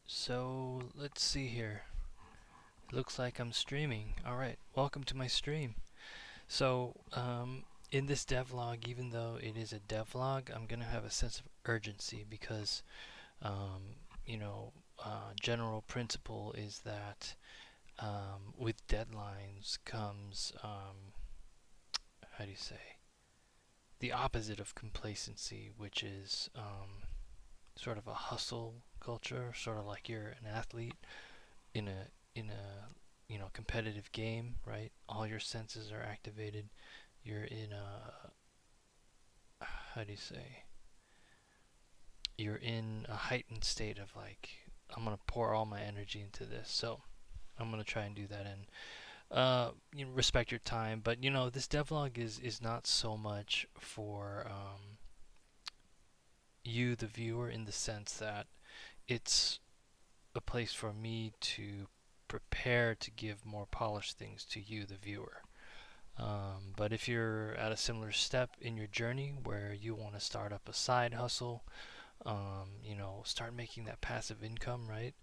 So let's see here. Looks like I'm streaming. All right, welcome to my stream. In this devlog, even though it is a devlog, I'm gonna have a sense of urgency because, um, you know, general principle is that with deadlines comes, how do you say, the opposite of complacency, which is sort of a hustle culture, sort of like you're an athlete in a competitive game, right? All your senses are activated. You're in a how do you say? You're in a heightened state of like I'm gonna pour all my energy into this. So I'm gonna try and do that and respect your time. But this devlog is not so much for you, the viewer, in the sense that it's a place for me to prepare to give more polished things to you, the viewer. But if you're at a similar step in your journey where you want to start up a side hustle, start making that passive income, right?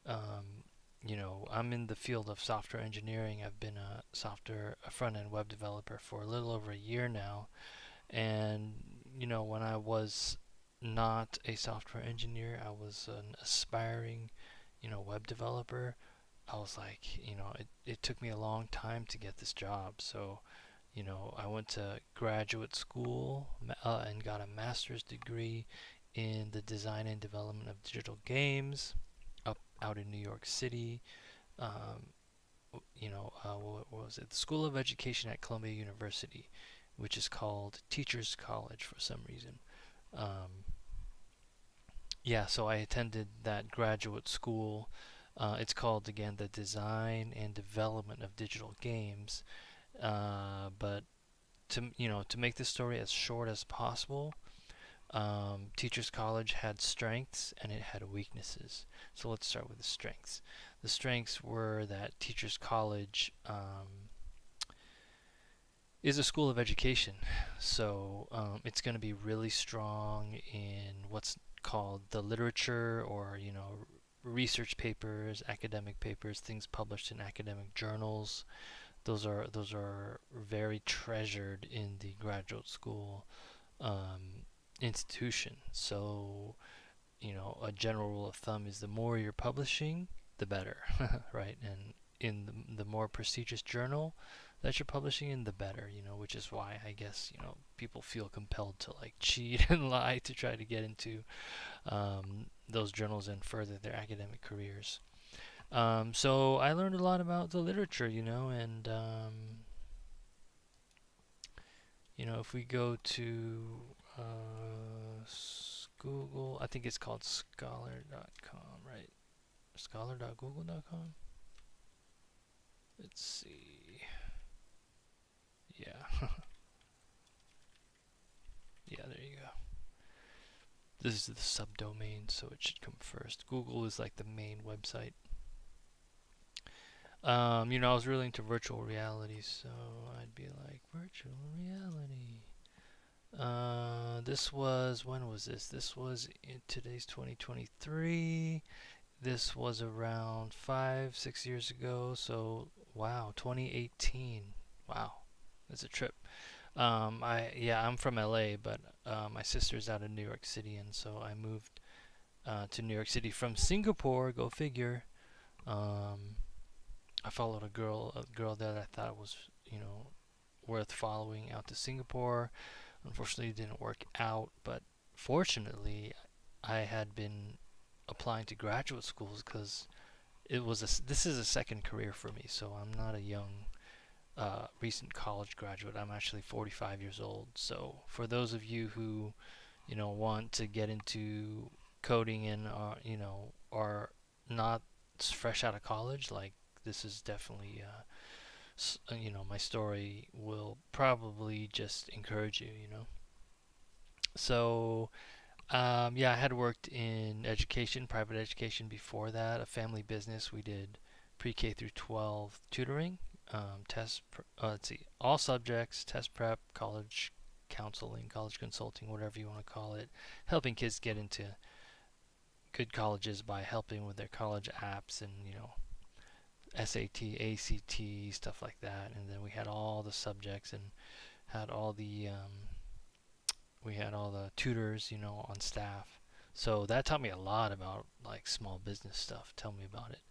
I'm in the field of software engineering. I've been a front-end web developer for a little over a year now. And, when I was not a software engineer, I was an aspiring, web developer. I was like, it took me a long time to get this job. So, I went to graduate school and got a master's degree in the design and development of digital games up out in New York City. Um, what was it? The School of Education at Columbia University, which is called Teachers College for some reason. Um, yeah, so I attended that graduate school. It's called again the Design and Development of Digital Games. But to make this story as short as possible, Teachers College had strengths and it had weaknesses. So let's start with the strengths. The strengths were that Teachers College is a school of education. So it's going to be really strong in what's called the literature or, research papers, academic papers, things published in academic journals. Those are very treasured in the graduate school institution. So, a general rule of thumb is the more you're publishing, the better, right? And in the more prestigious journal that you're publishing in, the better, which is why I guess, people feel compelled to like cheat and lie to try to get into those journals and further their academic careers. So I learned a lot about the literature, and if we go to Google, I think it's called scholar.com, right? Scholar.google.com. Let's see. Yeah, yeah, there you go. This is the subdomain, so it should come first. Google is like the main website. I was really into virtual reality, so I'd be like, virtual reality. This was, when was this? This was in today's 2023. This was around 5, 6 years ago. So, wow, 2018. Wow, that's a trip. I'm from LA, but my sister's out of New York City, and so I moved to New York City from Singapore. Go figure. Um, I followed a girl there that I thought was, worth following out to Singapore. Unfortunately, it didn't work out, but fortunately, I had been applying to graduate schools because this is a second career for me. So I'm not a young, recent college graduate. I'm actually 45 years old. So for those of you who, want to get into coding and are not fresh out of college, like this is definitely my story will probably just encourage you, So, yeah, I had worked in education, private education before that, a family business. We did pre-K through 12 tutoring, let's see, all subjects, test prep, college counseling, college consulting, whatever you want to call it, helping kids get into good colleges by helping with their college apps and SAT, ACT, stuff like that. And then we had all the subjects and had all the we had all the tutors, on staff. So that taught me a lot about like small business stuff. Tell me about it.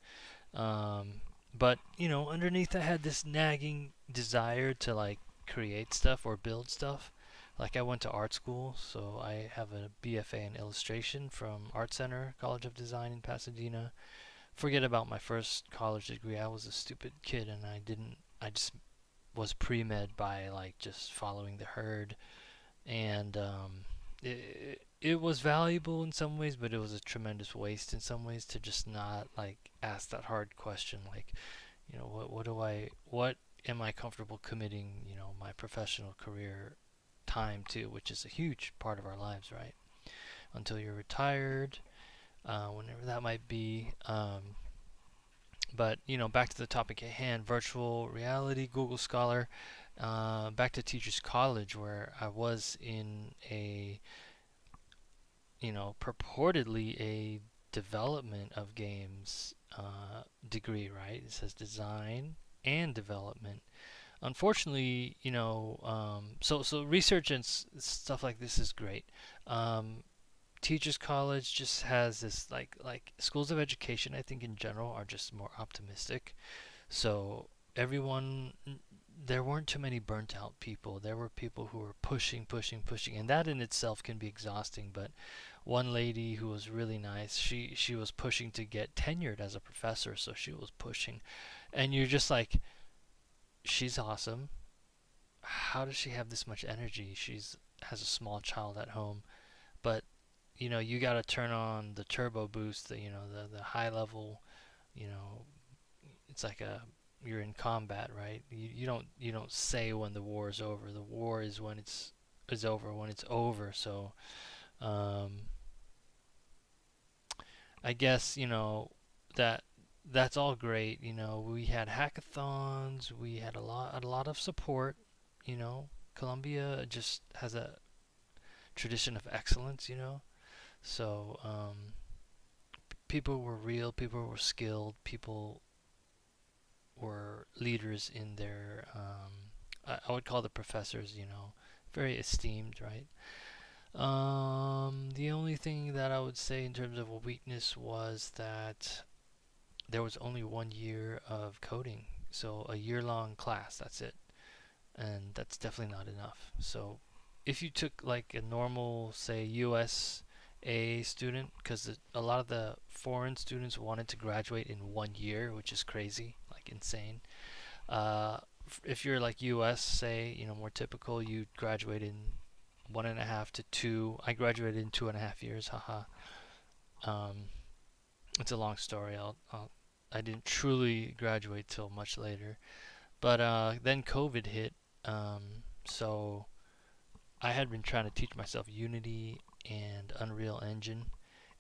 But underneath I had this nagging desire to like create stuff or build stuff. Like I went to art school, so I have a BFA in illustration from Art Center College of Design in Pasadena. Forget about my first college degree. I was a stupid kid and I just was pre-med by like just following the herd, and it was valuable in some ways, but it was a tremendous waste in some ways to just not like ask that hard question, like what am I comfortable committing my professional career time to, which is a huge part of our lives, right? Until you're retired, whenever that might be. But back to the topic at hand: virtual reality, Google Scholar. Back to Teachers College, where I was in a purportedly a development of games degree, right? It says design and development. Unfortunately, so research and stuff like this is great. Um, Teachers College just has this like schools of education. I think in general are just more optimistic. So everyone, there weren't too many burnt out people. There were people who were pushing, pushing, pushing, and that in itself can be exhausting. But one lady who was really nice, she was pushing to get tenured as a professor, so she was pushing, and you're just like, she's awesome. How does she have this much energy? She's has a small child at home, but you got to turn on the turbo boost, the high level, you know, it's like a you're in combat, right? You don't say when the war is over. The war is when it's over when it's over. So um, I guess that that's all great. We had hackathons. We had a lot of support. Columbia just has a tradition of excellence. So people were real. People were skilled. People were leaders in their I would call the professors, very esteemed, right? The only thing that I would say in terms of a weakness was that there was only 1 year of coding, so a year-long class. That's it, and that's definitely not enough. So if you took like a normal, say, USA student, because a lot of the foreign students wanted to graduate in 1 year, which is crazy, like insane. Uh, if you're like US, say, more typical, you graduate in 1.5 to 2. I graduated in 2.5 years. Haha. Um, it's a long story. I didn't truly graduate till much later, but then COVID hit. So I had been trying to teach myself Unity and Unreal Engine,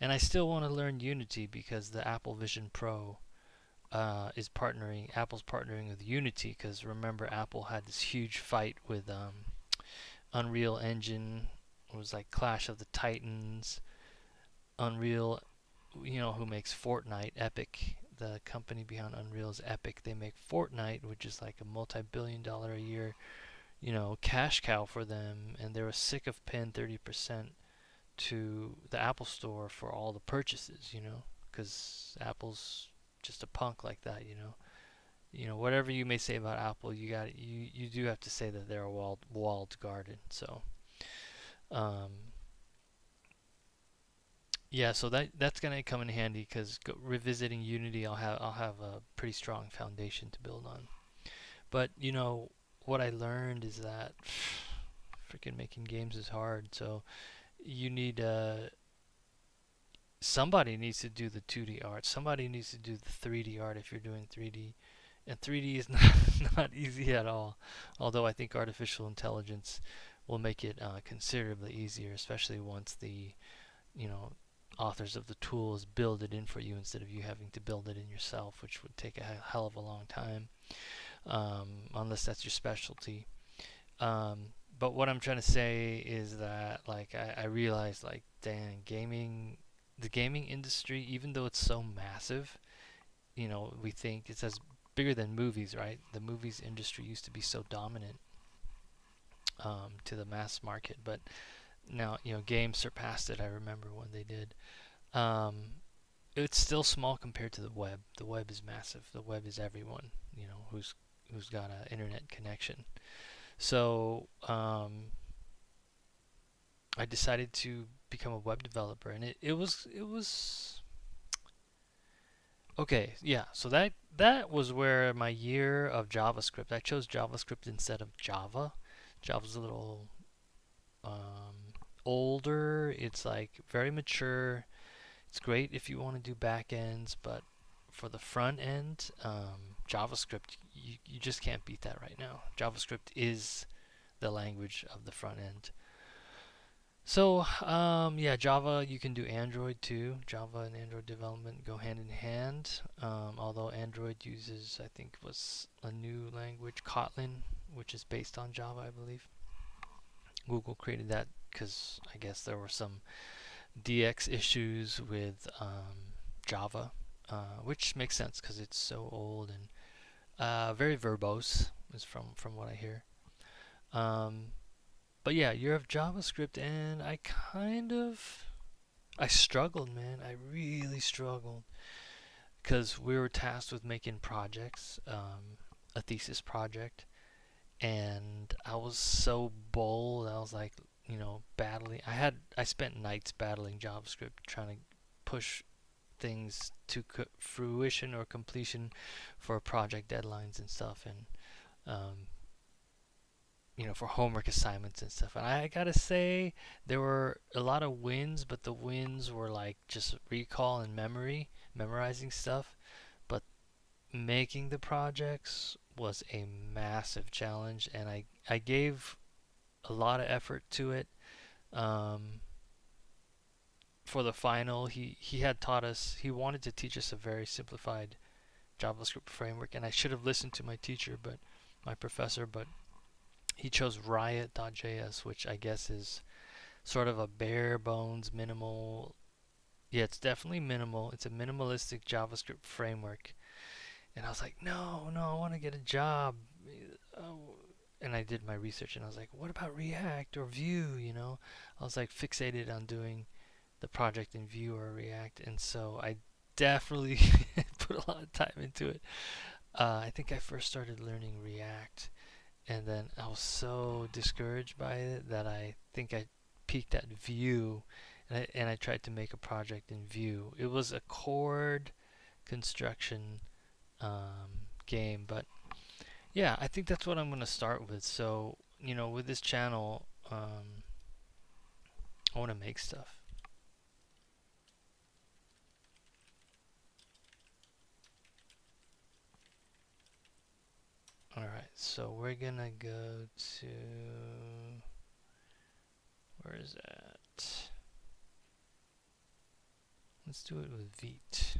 and I still want to learn Unity because the Apple Vision Pro Apple's partnering with Unity, because remember Apple had this huge fight with Unreal Engine. It was like Clash of the Titans. Unreal, who makes Fortnite, Epic, the company behind Unreal is Epic. They make Fortnite, which is like a multi-billion-dollar a year, cash cow for them, and they were sick of paying 30% to the Apple Store for all the purchases, because Apple's just a punk like that. Whatever you may say about Apple, you do have to say that they're a walled garden. So um, yeah, so that's gonna come in handy because revisiting Unity, I'll have a pretty strong foundation to build on. But what I learned is that freaking making games is hard. So you need somebody needs to do the 2D art. Somebody needs to do the 3D art if you're doing 3D. And 3D is not easy at all. Although I think artificial intelligence will make it considerably easier, especially once the you know authors of the tools build it in for you instead of you having to build it in yourself, which would take a hell of a long time, unless that's your specialty. But what I'm trying to say is that like I realized like dang, gaming the gaming industry, even though it's so massive, we think it's as bigger than movies, right? The movies industry used to be so dominant to the mass market, but now games surpassed it. I remember when they did. Um, it's still small compared to the web. The web is massive. The web is everyone, who's got an internet connection. So I decided to become a web developer, and it was okay. Yeah, so that was where my year of JavaScript. I chose JavaScript instead of Java. Java's a little older. It's like very mature. It's great if you want to do backends, but for the front end, JavaScript, you just can't beat that right now. JavaScript is the language of the front end. So, yeah, Java, you can do Android too. Java and Android development go hand in hand. Although Android uses, I think, was a new language, Kotlin, which is based on Java, I believe. Google created that because I guess there were some DX issues with Java, which makes sense because it's so old and very verbose, is from what I hear. Um, but yeah, you have JavaScript, and I struggled, man. I really struggled because we were tasked with making projects, a thesis project, and I was so bold. I was like, battling. I spent nights battling JavaScript, trying to push things to fruition or completion for project deadlines and stuff, and um, for homework assignments and stuff. And I gotta say, there were a lot of wins, but the wins were like just recall and memorizing stuff. But making the projects was a massive challenge, and I gave a lot of effort to it. Um, for the final, he had taught us. He wanted to teach us a very simplified JavaScript framework, and I should have listened to my professor, but he chose Riot.js, which I guess is sort of a bare bones minimal. Yeah, it's definitely minimal. It's a minimalistic JavaScript framework. And I was like, no, no, I want to get a job. Oh. And I did my research, and I was like, what about React or Vue? I was like fixated on doing the project in Vue or React, and so I definitely put a lot of time into it. I think I first started learning React, and then I was so discouraged by it that I think I peaked at Vue, and I tried to make a project in Vue. It was a chord construction game, but yeah, I think that's what I'm gonna start with. So with this channel, I want to make stuff. All right, so we're gonna go to, where is that? Let's do it with Vite.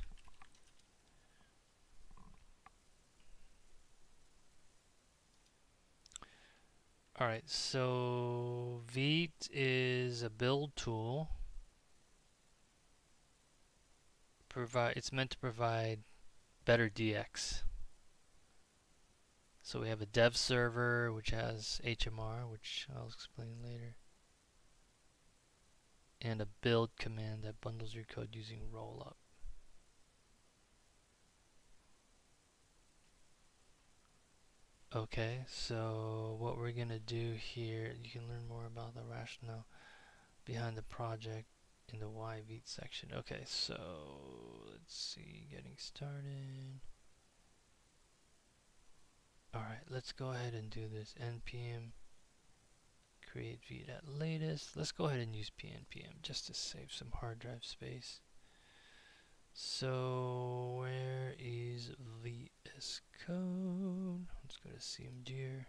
Alright, so Vite is a build tool. It's meant to provide better DX. So we have a dev server which has HMR, which I'll explain later, and a build command that bundles your code using rollup. Okay, so what we're gonna do here, you can learn more about the rationale behind the project in the why Vite section. Okay, so let's see, getting started. Alright, let's go ahead and do this. npm create Vite at latest. Let's go ahead and use pnpm just to save some hard drive space. So where is VS Code? Let's go to cmdir.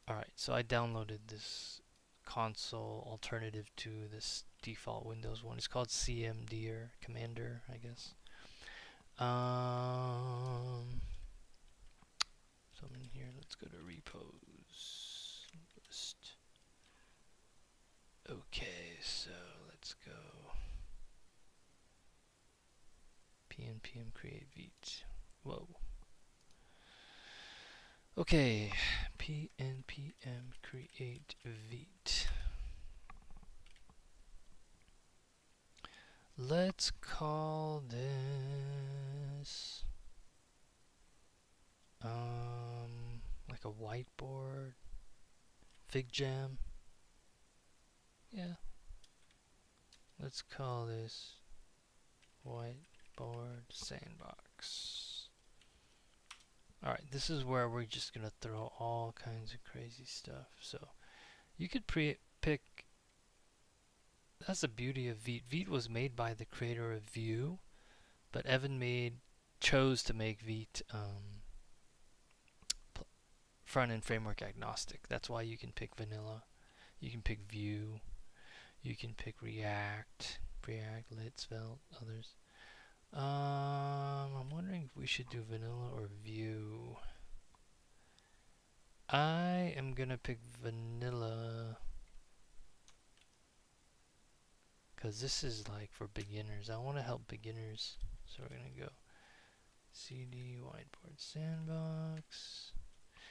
Alright, so I downloaded this console alternative to this default Windows one. It's called cmdir, Commander, I guess. So I'm in here. Let's go to repos list. Okay, so let's go pnpm create vite. Whoa. Okay, pnpm create vite. Let's call this like a whiteboard, fig jam. Yeah, let's call this whiteboard sandbox. Alright, this is where we're just gonna throw all kinds of crazy stuff. So you could pick. That's the beauty of Vite. Vite was made by the creator of Vue, but Evan chose to make Vite front-end framework agnostic. That's why you can pick vanilla, you can pick Vue, you can pick React, Lit, Svelte, others. I'm wondering if we should do vanilla or Vue. I am gonna pick vanilla because this is like for beginners. I want to help beginners, so we're gonna go cd whiteboard sandbox.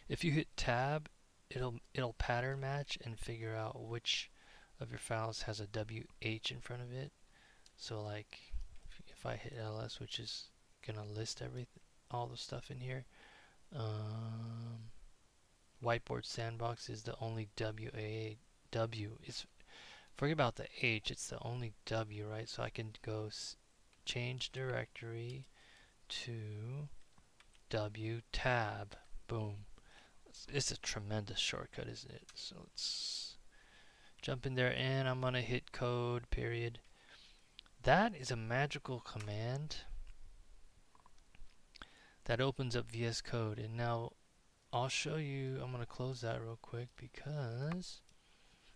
If you hit tab, it'll pattern match and figure out which of your files has a WH in front of it. So like if I hit ls, which is gonna list all the stuff in here, whiteboard sandbox is the only W. It's forget about the H, it's the only W, right? So I can go change directory to W tab. Boom. It's a tremendous shortcut, isn't it? So let's jump in there and I'm gonna hit code, period. That is a magical command that opens up VS Code. And now I'll show you, I'm gonna close that real quick because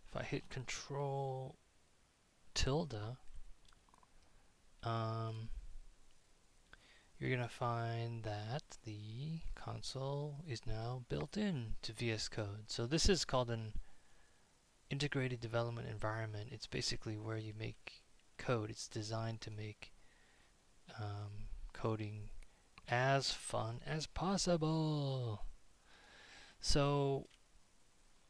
if I hit control tilde, you're gonna find that the console is now built in to VS Code. So this is called an integrated development environment. It's basically where you make code. It's designed to make coding as fun as possible. So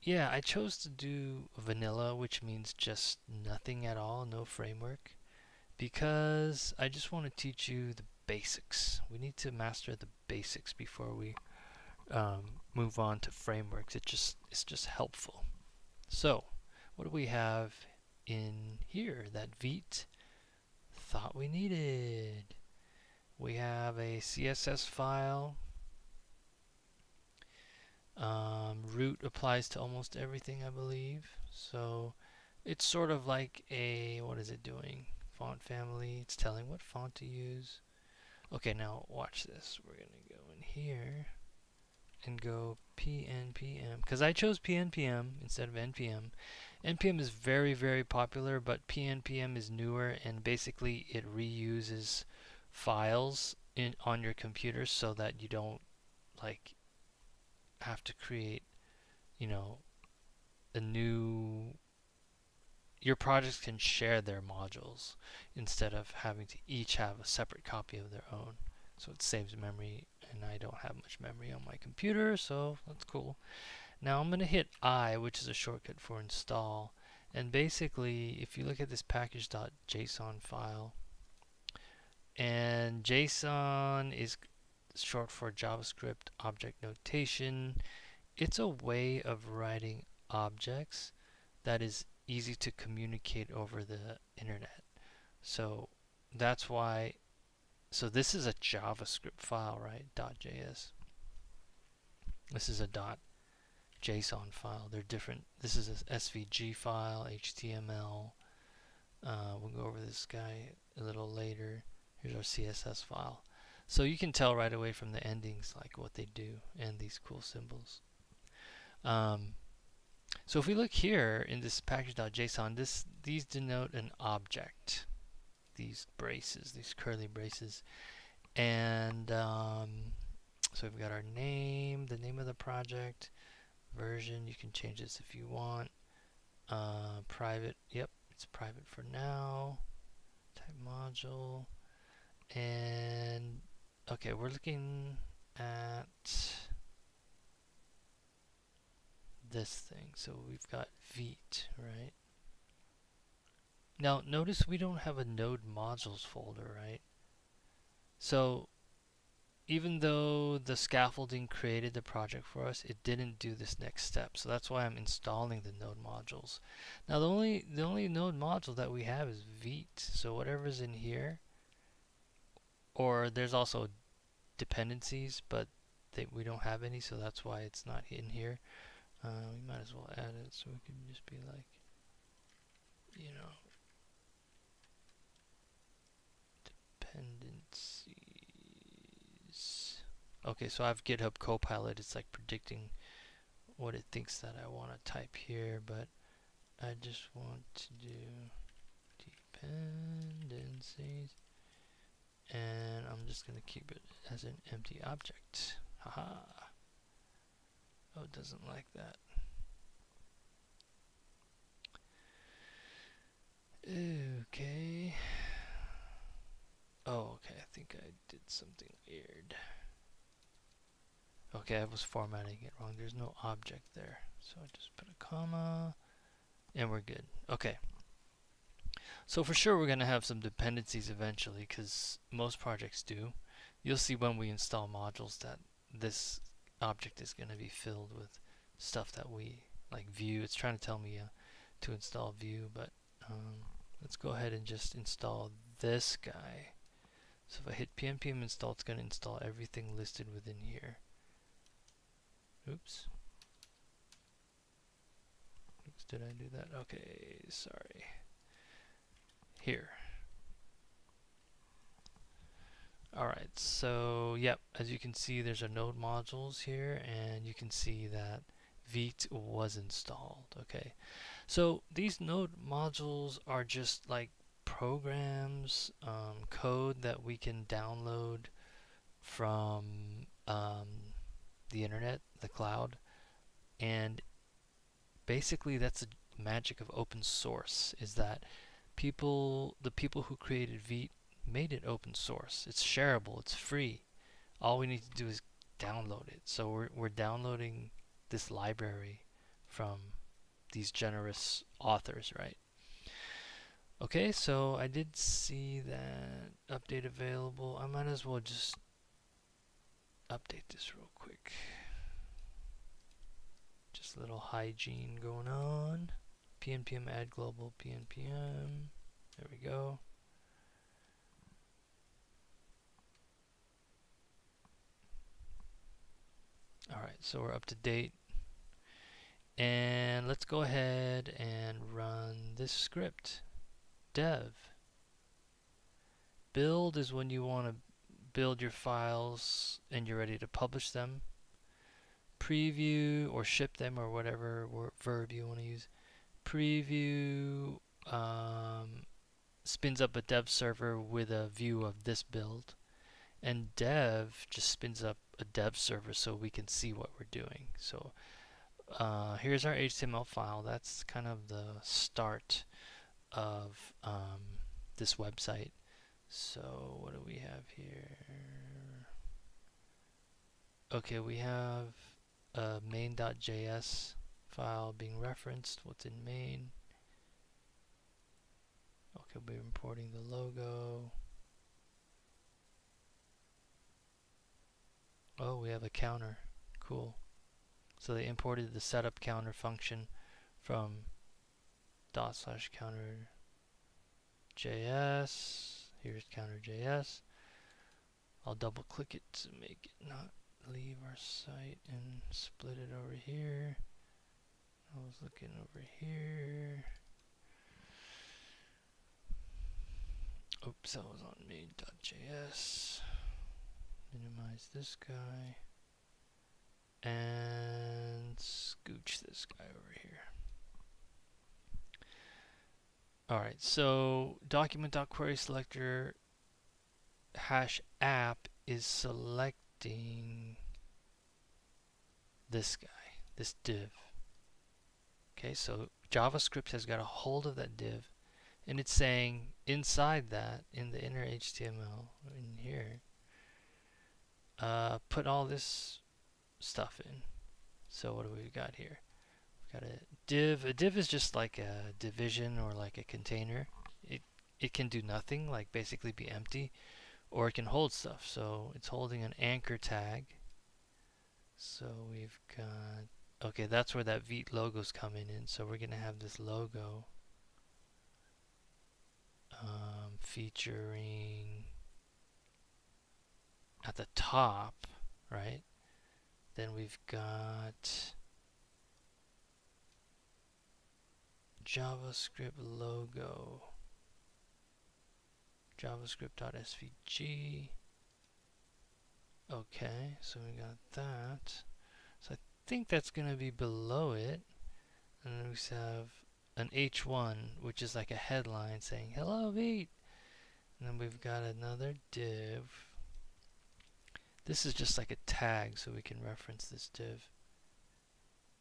yeah, I chose to do vanilla, which means just nothing at all, no framework, because I just want to teach you the basics. We need to master the basics before we move on to frameworks. It's just helpful. So what do we have in here that Vite thought we needed? We have a CSS file. Root applies to almost everything, I believe. So it's sort of like a, what is it doing? Font family. It's telling what font to use. Okay, now watch this. We're going to go in here and go pnpm, because I chose pnpm instead of npm. npm is very, very popular, but pnpm is newer, and basically it reuses files on your computer so that you don't like have to create, you know, a new. Your projects can share their modules instead of having to each have a separate copy of their own. So it saves memory, and I don't have much memory on my computer, so that's cool. Now I'm going to hit I, which is a shortcut for install. And basically, if you look at this package.json file, and JSON is short for JavaScript Object Notation, it's a way of writing objects that is easy to communicate over the internet. So that's why, so this is a JavaScript file, right? .js. This is a .json file. They're different. This is an SVG file, HTML. We'll go over this guy a little later. Here's our CSS file. So you can tell right away from the endings like what they do and these cool symbols. So if we look here in this package.json, these denote an object. These braces, these curly braces. And so we've got our name, the name of the project, version. You can change this if you want. Private. Yep, it's private for now. Type module. And okay, we're looking at this thing. So we've got Vite, right? Now notice we don't have a node modules folder, right? So even though the scaffolding created the project for us, it didn't do this next step. So that's why I'm installing the node modules. Now the only node module that we have is Vite. So whatever's in here, or there's also dependencies, but we don't have any, so that's why it's not in here. We might as well add it so we can just be like, you know, dependencies. Okay, so I have GitHub Copilot. It's like predicting what it thinks that I want to type here, but I just want to do dependencies, and I'm just going to keep it as an empty object. Haha. Oh, it doesn't like that. Okay. Oh, okay. I think I did something weird. Okay, I was formatting it wrong. There's no object there. So I just put a comma, and we're good. Okay. So for sure we're going to have some dependencies eventually, because most projects do. You'll see when we install modules that this object is going to be filled with stuff that we like Vue. It's trying to tell me to install Vue, but let's go ahead and just install this guy. So if I hit npm install, it's going to install everything listed within here. Oops. Oops, did I do that? Okay, sorry. Here. Alright, so yep, as you can see there's a node modules here, and you can see that Vite was installed. Okay, so these node modules are just like programs, code that we can download from the internet, the cloud, and basically that's the magic of open source, is that the people who created Vite made it open source. It's shareable, it's free. All we need to do is download it. So we're downloading this library from these generous authors, right? Okay, so I did see that update available. I might as well just update this real quick. Just a little hygiene going on. pnpm add global pnpm. There we go. Alright, so we're up to date. And let's go ahead and run this script. Dev. Build is when you want to build your files and you're ready to publish them. Preview or ship them, or whatever verb you want to use. Preview spins up a dev server with a view of this build. And dev just spins up a dev server so we can see what we're doing. So here's our HTML file. That's kind of the start of this website. So what do we have here? Okay, we have a main.js file being referenced. What's in main? Okay, we're importing the logo. Oh, we have a counter. Cool. So they imported the setup counter function from /counter JS. Here's counter JS. I'll double click it to make it not leave our site and split it over here. I was looking over here. Oops, I was on main.js. Minimize this guy. And scooch this guy over here. Alright, so document.querySelector #app is selecting this guy, this div. Okay, so JavaScript has got a hold of that div, and it's saying inside that, in the inner HTML, in here, put all this stuff in. So what do we got here? We've got a div. A div is just like a division or like a container. It can do nothing, like basically be empty, or it can hold stuff. So it's holding an anchor tag. So we've got, okay, that's where that Vite logo's coming in. So we're gonna have this logo featuring at the top, right? Then we've got JavaScript logo, javascript.svg. Okay, so we got that. So I think that's going to be below it. And then we have an H1, which is like a headline saying, hello, Vite. And then we've got another div. This is just like a tag, so we can reference this div.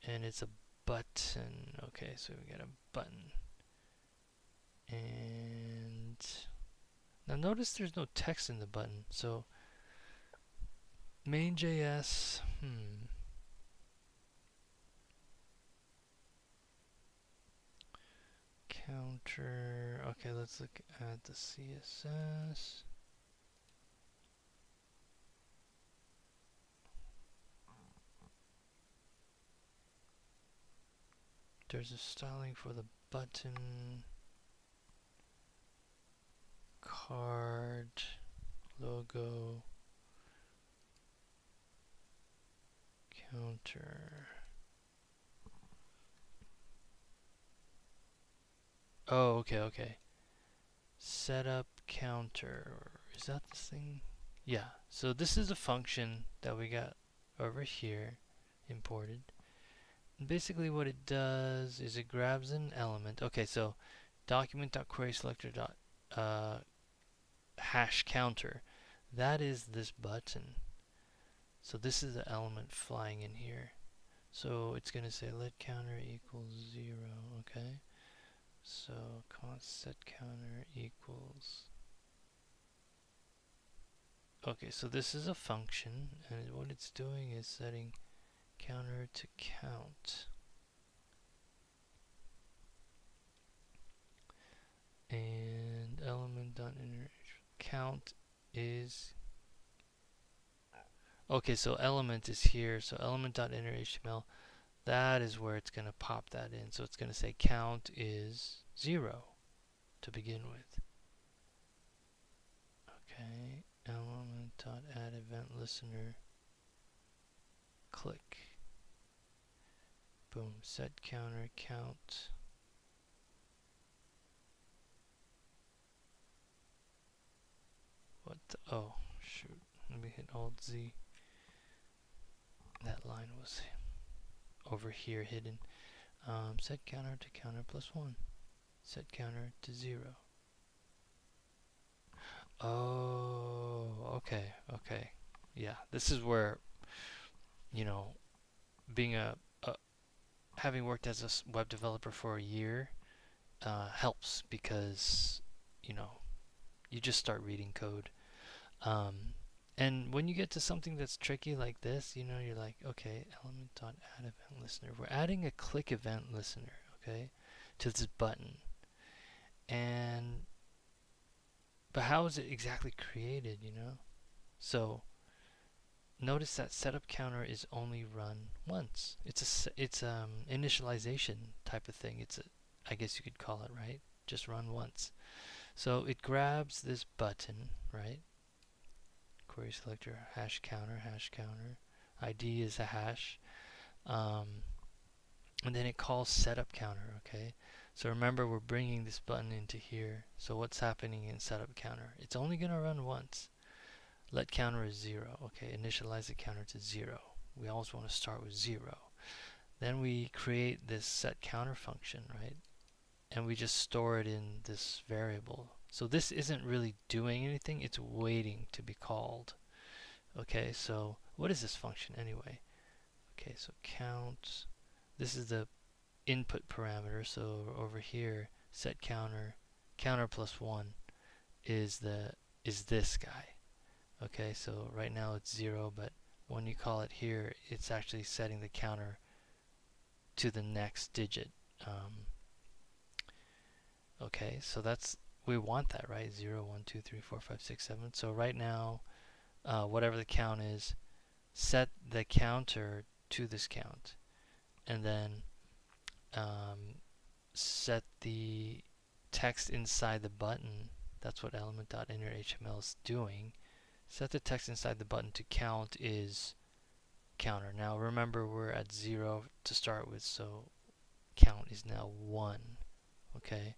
And it's a button. Okay, so we got a button. And now notice there's no text in the button. So main.js, counter. Okay, let's look at the CSS. There's a styling for the button, card, logo, counter. Oh, okay. Setup counter. Is that this thing? Yeah. So this is a function that we got over here imported. And basically what it does is it grabs an element. Okay, so document.querySelector hash counter. That is this button. So this is the element flying in here. So it's going to say let counter equals 0. Okay. So const set counter equals. Okay, so this is a function, and what it's doing is setting counter to count. And element.inner count is. Okay, so element is here. So element.innerHTML, that is where it's going to pop that in. So it's going to say count is 0 to begin with. Okay, element.addEventListener, click. Boom, set counter count. What the, oh, shoot. Let me hit Alt-Z. That line was over here hidden. Set counter to counter plus 1. Set counter to 0. Oh, okay. Yeah, this is where, you know, being having worked as a web developer for a year helps, because, you know, you just start reading code. And when you get to something that's tricky like this, you know, you're like, okay, element.addEventListener. We're adding a click event listener, okay, to this button. But how is it exactly created, you know? So notice that setup counter is only run once. It's initialization type of thing. I guess you could call it, right? Just run once. So it grabs this button, right? Query selector hash counter. ID is a hash. And then it calls setup counter, okay? So remember, we're bringing this button into here. So what's happening in setup counter? It's only going to run once. Let counter is 0. Okay, initialize the counter to 0. We always want to start with 0. Then we create this set counter function, right? And we just store it in this variable. So this isn't really doing anything. It's waiting to be called. Okay, so what is this function anyway? Okay, so count. This is the input parameter. So over here, set counter, counter plus 1 is this guy. Okay, so right now it's 0, but when you call it here, it's actually setting the counter to the next digit. Okay, so we want that, right? 0, 1, 2, 3, 4, 5, 6, 7. So right now, whatever the count is, set the counter to this count, and then set the text inside the button. That's what element.innerHTML is doing. Set the text inside the button to count is counter. Now remember, we're at 0 to start with, so count is now 1. Okay,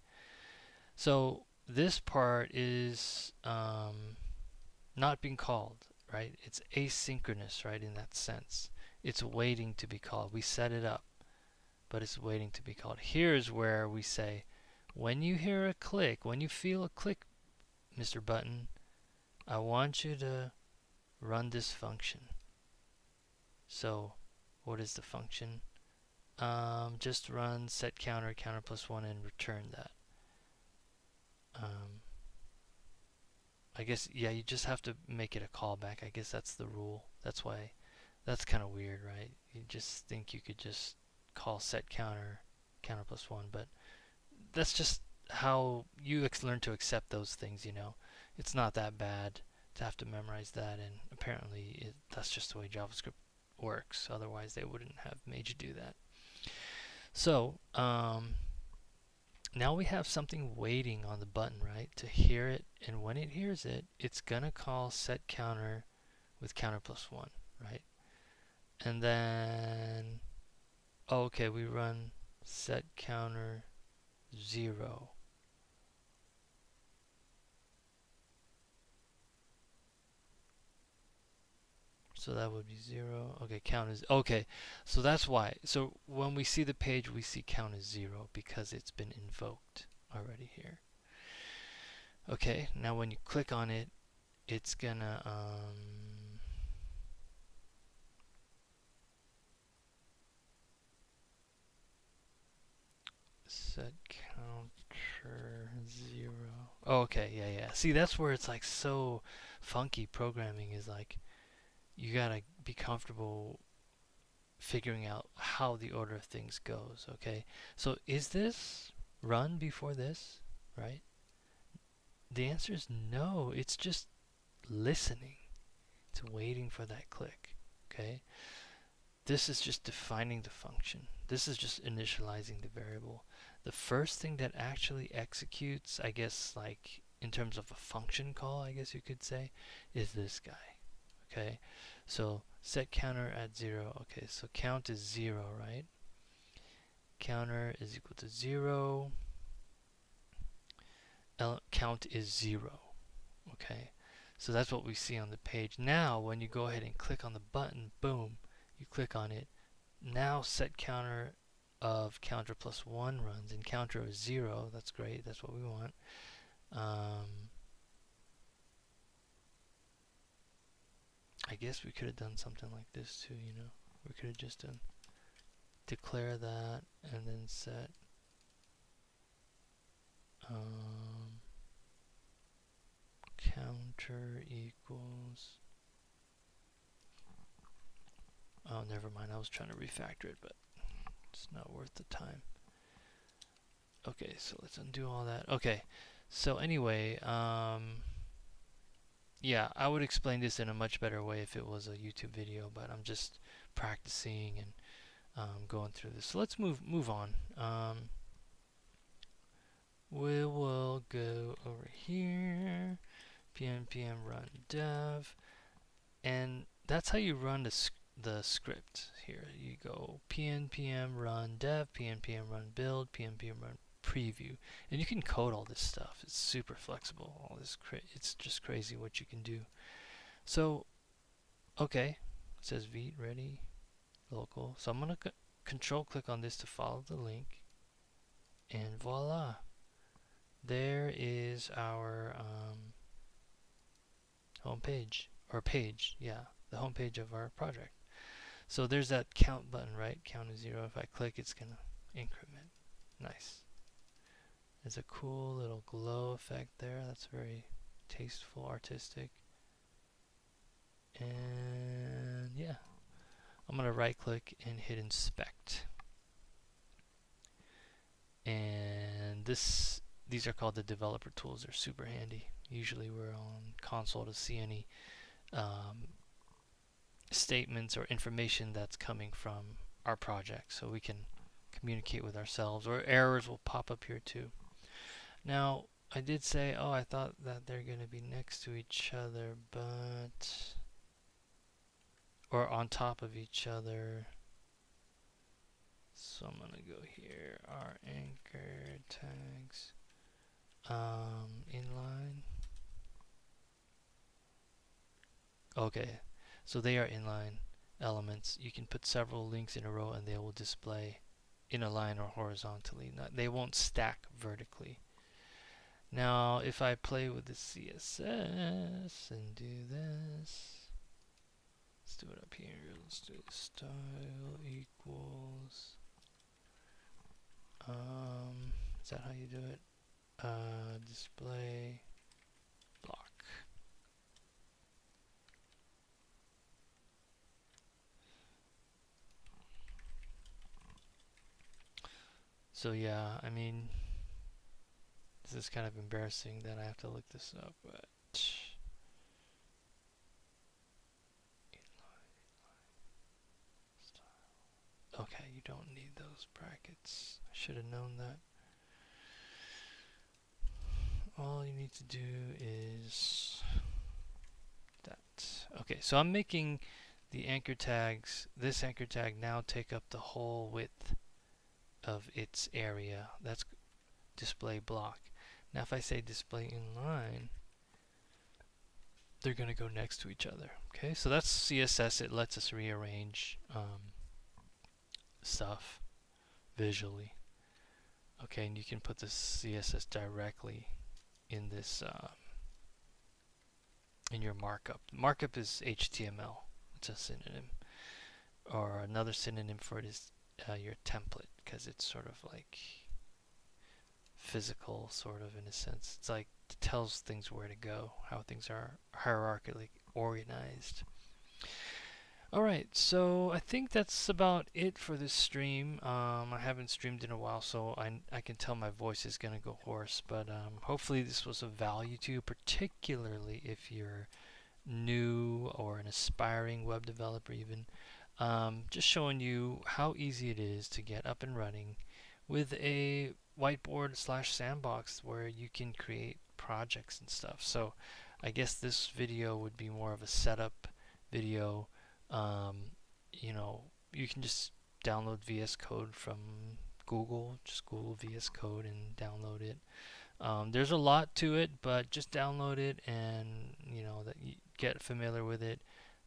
so this part is not being called, right? It's asynchronous, right, in that sense. It's waiting to be called. We set it up, but it's waiting to be called. Here's where we say, when you hear a click, when you feel a click, Mr. Button, I want you to run this function. So what is the function? Just run set counter, counter plus 1, and return that. I guess, yeah, you just have to make it a callback. I guess that's the rule. That's why, that's kind of weird, right? You just think you could just call set counter, counter plus 1, but that's just how you learn to accept those things, you know. It's not that bad to have to memorize that, and apparently that's just the way JavaScript works. Otherwise, they wouldn't have made you do that. So, now we have something waiting on the button, right, to hear it, and when it hears it, it's gonna call set counter with counter plus 1, right? And then, okay, we run set counter 0. So that would be 0. Okay, count is, okay, so that's why. So when we see the page, we see count is 0 because it's been invoked already here. Okay, now when you click on it, it's gonna set counter 0. Oh, okay, yeah. See, that's where it's like so funky. Programming is like, you gotta be comfortable figuring out how the order of things goes. Okay, so is this run before this, right? The answer is no. It's just listening. It's waiting for that click. Okay, this is just defining the function. This is just initializing the variable. The first thing that actually executes, I guess, like in terms of a function call, I guess you could say, is this guy. Okay, so set counter at 0. Okay, so count is 0, right? Counter is equal to 0. Count is 0. Okay, so that's what we see on the page. Now, when you go ahead and click on the button, boom, you click on it. Now set counter of counter plus 1 runs, and counter is 0. That's great. That's what we want. I guess we could have done something like this too, you know. We could have just done declare that and then set counter equals, oh, never mind, I was trying to refactor it, but it's not worth the time. Okay, so let's undo all that. Okay, so anyway, yeah, I would explain this in a much better way if it was a YouTube video, but I'm just practicing and going through this. So let's move on. We will go over here, pnpm run dev, and that's how you run the script here. You go pnpm run dev, pnpm run build, pnpm run preview, and you can code all this stuff. It's super flexible. All this it's just crazy what you can do. So, okay, it says Vite ready local. So I'm gonna control click on this to follow the link, and voila, there is our home page, or page, yeah, the home page of our project. So there's that count button, right? Count is 0. If I click, it's gonna increment. Nice. There's a cool little glow effect there. That's very tasteful, artistic. And yeah, I'm going to right click and hit inspect. And these are called the developer tools. They're super handy. Usually we're on console to see any statements or information that's coming from our project, so we can communicate with ourselves, or errors will pop up here too. Now, I did say, oh, I thought that they're going to be next to each other, but or on top of each other. So I'm gonna go here, our anchor tags, inline. Okay, so they are inline elements. You can put several links in a row and they will display in a line or horizontally. They won't stack vertically. Now, if I play with the CSS and do this, let's do it up here. Let's do style equals. Is that how you do it? Display block. So yeah, I mean, this is kind of embarrassing that I have to look this up, but okay, you don't need those brackets. I should have known that. All you need to do is that. Okay, so I'm making the anchor tags, this anchor tag now take up the whole width of its area. That's display block. Now if I say display inline, they're going to go next to each other. Okay, so that's CSS. It lets us rearrange stuff visually. Okay, and you can put the CSS directly in this in your markup. Markup is HTML. It's a synonym, or another synonym for it is your template, because it's sort of like physical, sort of, in a sense. It's like it tells things where to go, how things are hierarchically organized. Alright, so I think that's about it for this stream. I haven't streamed in a while, so I can tell my voice is going to go hoarse, but hopefully this was of value to you, particularly if you're new or an aspiring web developer even. Just showing you how easy it is to get up and running with a whiteboard / sandbox where you can create projects and stuff. So I guess this video would be more of a setup video. You know, you can just download VS Code from Google. Just Google VS Code and download it. There's a lot to it, but just download it and that you get familiar with it.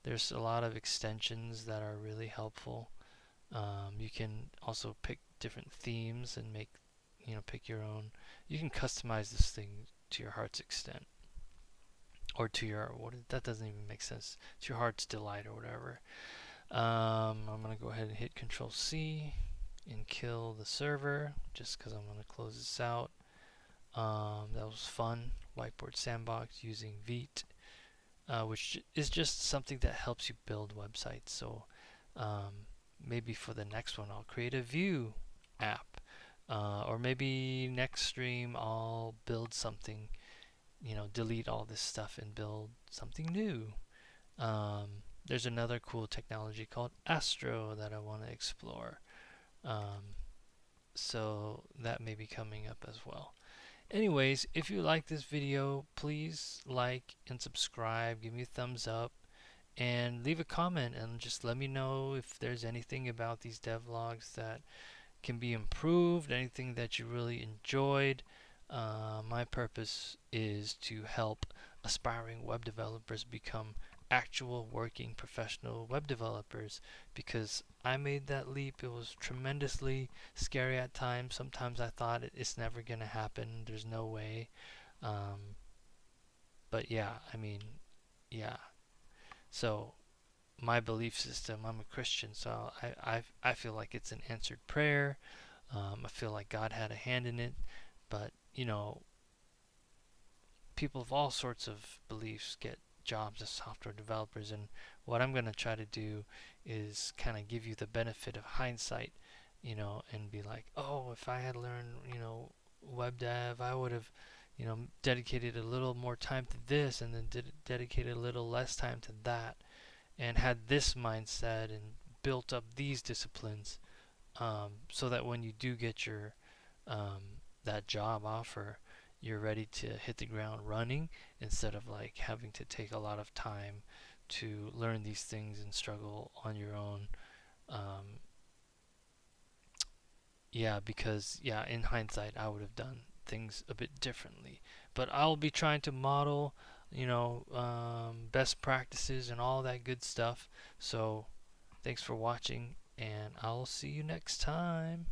There's a lot of extensions that are really helpful. You can also pick different themes and pick your own. You can customize this thing to your heart's extent, or to your that doesn't even make sense. To your heart's delight or whatever. I'm gonna go ahead and hit Control C and kill the server just because I'm gonna close this out. That was fun. Whiteboard sandbox using Vite, which is just something that helps you build websites. So maybe for the next one I'll create a Vue app, or maybe next stream I'll build something, delete all this stuff and build something new. There's another cool technology called Astro that I want to explore, so that may be coming up as well. Anyways, if you like this video, please like and subscribe, give me a thumbs up, and leave a comment and just let me know if there's anything about these devlogs that can be improved, anything that you really enjoyed. My purpose is to help aspiring web developers become actual working professional web developers, because I made that leap. It was tremendously scary at times. Sometimes I thought it's never going to happen. There's no way. But yeah, I mean, yeah. So my belief system, I'm a Christian, so I feel like it's an answered prayer. I feel like God had a hand in it, but people of all sorts of beliefs get jobs as software developers, and what I'm going to try to do is kind of give you the benefit of hindsight, and be like, oh, if I had learned, web dev, I would have, dedicated a little more time to this, and then dedicated a little less time to that, and had this mindset and built up these disciplines, so that when you do get your that job offer, you're ready to hit the ground running instead of like having to take a lot of time to learn these things and struggle on your own. Um, yeah, because in hindsight, I would have done things a bit differently. But I'll be trying to model, best practices and all that good stuff. So thanks for watching, and I'll see you next time.